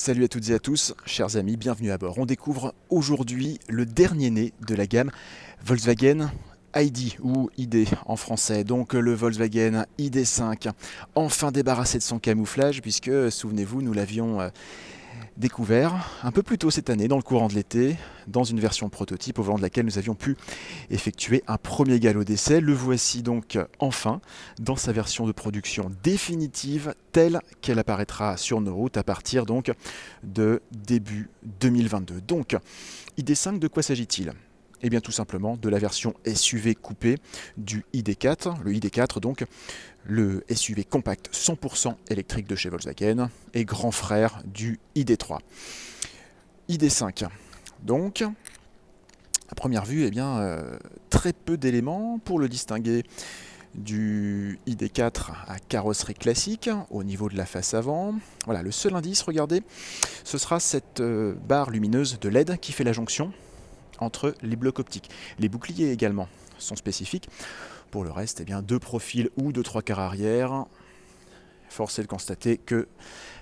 Salut à toutes et à tous, chers amis, bienvenue à bord. On découvre aujourd'hui le dernier né de la gamme Volkswagen ID ou ID en français, donc le Volkswagen ID.5, enfin débarrassé de son camouflage puisque, souvenez-vous, nous l'avions découvert un peu plus tôt cette année, dans le courant de l'été, dans une version prototype au volant de laquelle nous avions pu effectuer un premier galop d'essai. Le voici donc enfin dans sa version de production définitive, telle qu'elle apparaîtra sur nos routes à partir donc de début 2022. Donc, ID.5, de quoi s'agit-il ? Eh bien tout simplement de la version SUV coupé du ID.4, le ID.4 donc, le SUV compact 100% électrique de chez Volkswagen et grand frère du ID.3. ID.5, donc, à première vue, très peu d'éléments pour le distinguer du ID.4 à carrosserie classique au niveau de la face avant. Voilà, le seul indice, regardez, ce sera cette barre lumineuse de LED qui fait la jonction entre les blocs optiques. Les boucliers également sont spécifiques. Pour le reste, deux profils ou de trois quarts arrière. Force est de constater que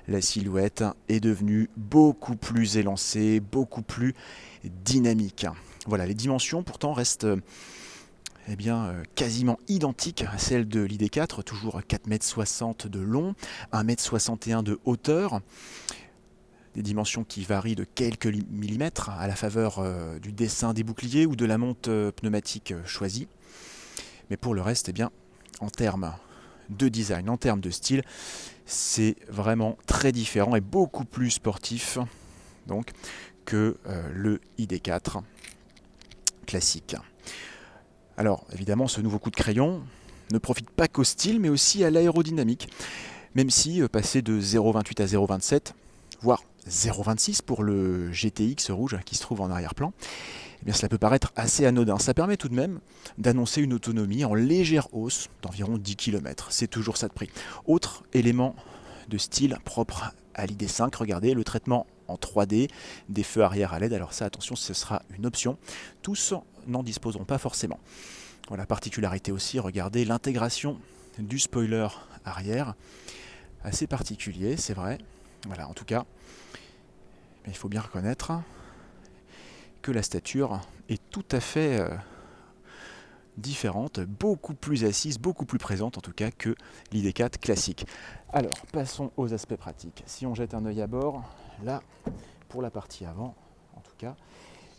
la silhouette est devenue beaucoup plus élancée, beaucoup plus dynamique. Voilà, les dimensions pourtant restent quasiment identiques à celles de l'ID.4, toujours 4,60 m de long, 1,61 m de hauteur. Des dimensions qui varient de quelques millimètres à la faveur du dessin des boucliers ou de la monte pneumatique choisie. Mais pour le reste, en termes de design, en termes de style, c'est vraiment très différent et beaucoup plus sportif donc, que le ID.4 classique. Alors évidemment, ce nouveau coup de crayon ne profite pas qu'au style, mais aussi à l'aérodynamique. Même si passer de 0,28 à 0,27, voire 0,26 pour le GTX rouge qui se trouve en arrière-plan, cela peut paraître assez anodin. Ça permet tout de même d'annoncer une autonomie en légère hausse d'environ 10 km. C'est toujours ça de prix. Autre élément de style propre à l'ID.5, regardez le traitement en 3D des feux arrière à LED. Alors ça, attention, ce sera une option. Tous n'en disposeront pas forcément. Voilà, particularité aussi, regardez l'intégration du spoiler arrière. Assez particulier, c'est vrai. Voilà, en tout cas, il faut bien reconnaître que la stature est tout à fait différente, beaucoup plus assise, beaucoup plus présente en tout cas que l'ID.4 classique. Alors, passons aux aspects pratiques. Si on jette un œil à bord, là, pour la partie avant, en tout cas,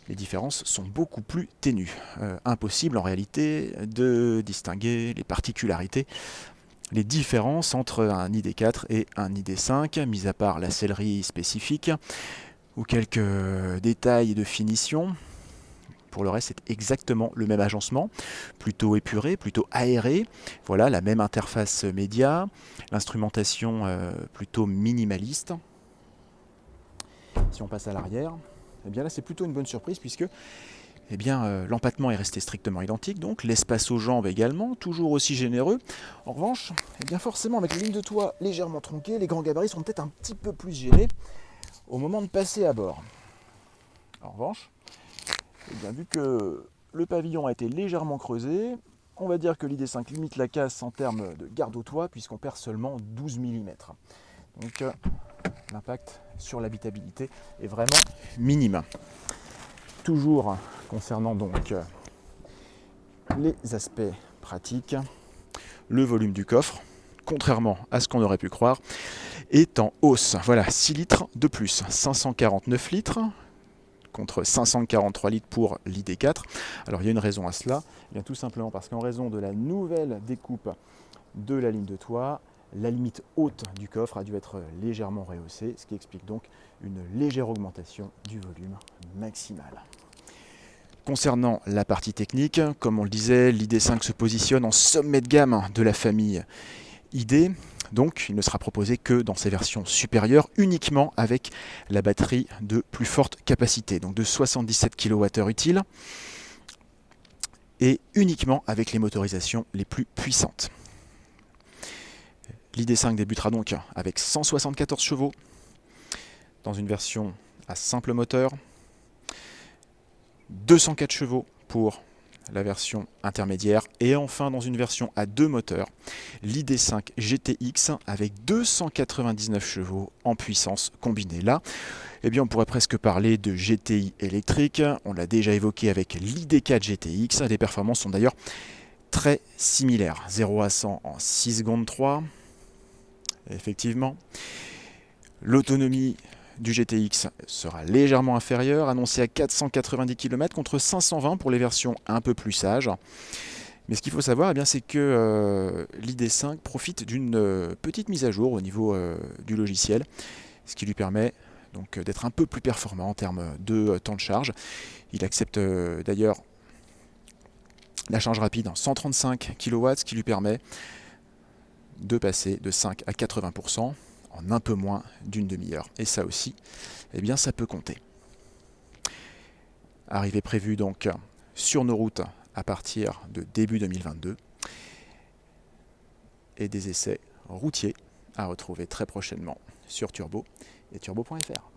les différences sont beaucoup plus ténues. Impossible en réalité de distinguer les particularités, les différences entre un ID.4 et un ID.5, mis à part la sellerie spécifique ou quelques détails de finition. Pour le reste, c'est exactement le même agencement, plutôt épuré, plutôt aéré. Voilà, la même interface média, l'instrumentation plutôt minimaliste. Si on passe à l'arrière, là c'est plutôt une bonne surprise puisque l'empattement est resté strictement identique, donc l'espace aux jambes également, toujours aussi généreux. En revanche, forcément avec les lignes de toit légèrement tronquées, les grands gabarits sont peut-être un petit peu plus gênés au moment de passer à bord. En revanche, vu que le pavillon a été légèrement creusé, on va dire que l'ID.5 limite la casse en termes de garde au toit puisqu'on perd seulement 12 mm. Donc l'impact sur l'habitabilité est vraiment minime. Toujours concernant donc les aspects pratiques, le volume du coffre, contrairement à ce qu'on aurait pu croire, est en hausse. Voilà, 6 litres de plus, 549 litres contre 543 litres pour l'ID.4. Alors il y a une raison à cela, tout simplement parce qu'en raison de la nouvelle découpe de la ligne de toit, la limite haute du coffre a dû être légèrement rehaussée, ce qui explique donc une légère augmentation du volume maximal. Concernant la partie technique, comme on le disait, l'ID.5 se positionne en sommet de gamme de la famille ID. Donc il ne sera proposé que dans ses versions supérieures, uniquement avec la batterie de plus forte capacité, donc de 77 kWh utile, et uniquement avec les motorisations les plus puissantes. L'ID.5 débutera donc avec 174 chevaux, dans une version à simple moteur, 204 chevaux pour la version intermédiaire, et enfin dans une version à 2 moteurs, l'ID5 GTX avec 299 chevaux en puissance combinée. Là, eh bien, on pourrait presque parler de GTI électrique. On l'a déjà évoqué avec l'ID4 GTX. Les performances sont d'ailleurs très similaires. 0 à 100 en 6 secondes 3. Effectivement. L'autonomie du GTX sera légèrement inférieure, annoncée à 490 km contre 520 pour les versions un peu plus sages. Mais ce qu'il faut savoir, eh bien, c'est que l'ID5 profite d'une petite mise à jour au niveau du logiciel, ce qui lui permet donc d'être un peu plus performant en termes de temps de charge. Il accepte d'ailleurs la charge rapide en 135 kW, ce qui lui permet de passer de 5 à 80% en un peu moins d'une demi-heure. Et ça aussi, eh bien, ça peut compter. Arrivée prévue donc sur nos routes à partir de début 2022 et des essais routiers à retrouver très prochainement sur Turbo et turbo.fr.